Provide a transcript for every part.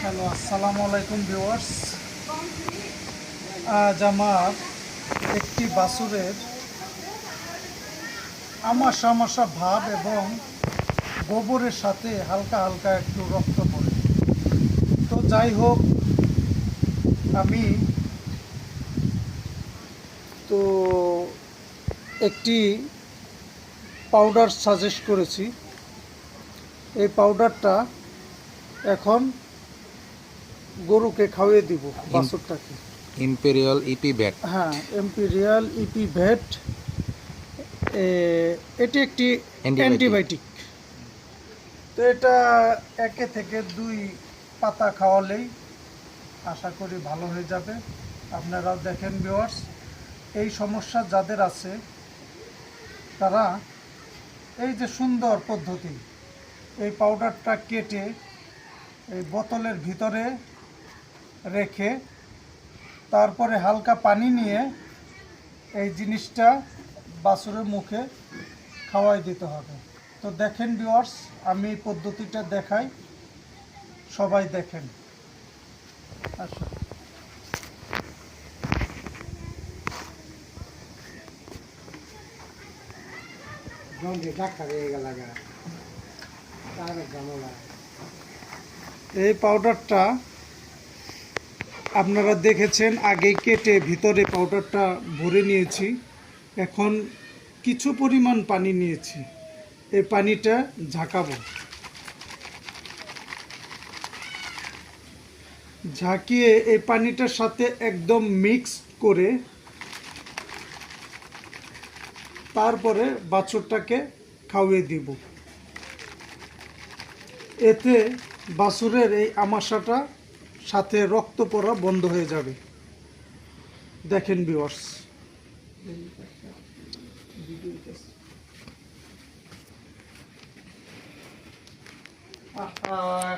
Hello, আসসালামু আলাইকুম viewers. আজ আমার একটি বাছুরের আমাশা আমাশা ভাব এবং গোবরের সাথে হালকা হালকা একটু রক্ত পড়ে। তো যাই হোক, আমি তো একটি পাউডার সাজেস্ট করেছি। এই পাউডারটা এখন গরুকে খাওয়িয়ে দিব, বাছুরটাকে। Imperial EP vet. হ্যাঁ, ইম্পেরিয়াল ইপি ভেট। এটি একটি অ্যান্টিবায়োটিক। তো এটা 1 থেকে 2 পাতা খাওয়ালেই আশা করি ভালো হয়ে যাবে। আপনারাও দেখেন ভিউয়ার্স, এই সমস্যা যাদের আছে তারা এই যে সুন্দর পদ্ধতি, এই পাউডারটা কেটে এই বোতলের ভিতরে রেখে তারপরে হালকা পানি নিয়ে এই জিনিসটা বাছুরের মুখে খাওয়াই দিতে হবে। তো দেখেন ভিউয়ার্স, আমি এই পদ্ধতিটা দেখাই, সবাই দেখেন। আচ্ছা, এই পাউডারটা আপনারা দেখেছেন, আগে কেটে ভিতরে পাউডারটা ভরে নিয়েছি। এখন কিছু পরিমাণ পানি নিয়েছি, এই পানিটা ঝাঁকাবো। ঝাঁকিয়ে এই পানিটার সাথে একদম মিক্স করে তারপরে বাছুরটাকে খাওয়িয়ে দিব। এতে বাছুরের এই আমাশাটা সাথে রক্ত পড়া বন্ধ হয়ে যাবে। দেখেন ভিউয়ার্স,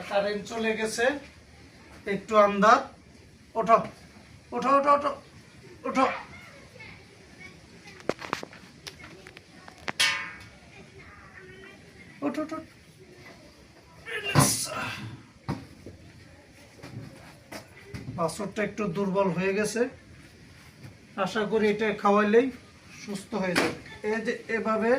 কারেন্ট চলে গেছে, একটু আন্দাজ। ওঠো ওঠো ওঠো ওঠো ওঠো। ওঠো ওঠো। বাছুরটা একটু দুর্বল হয়ে গেছে, আশা করি এটা খাওয়াইলেই সুস্থ হয়ে যাবে। এই যে এভাবে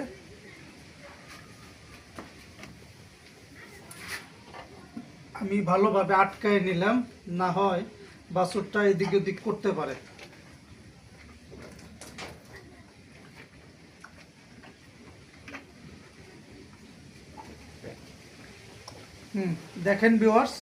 আমি ভালোভাবে আটকায় নিলাম, না হয় বাছুরটা এদিক ওদিক করতে পারে। দেখেন ভিউয়ার্স,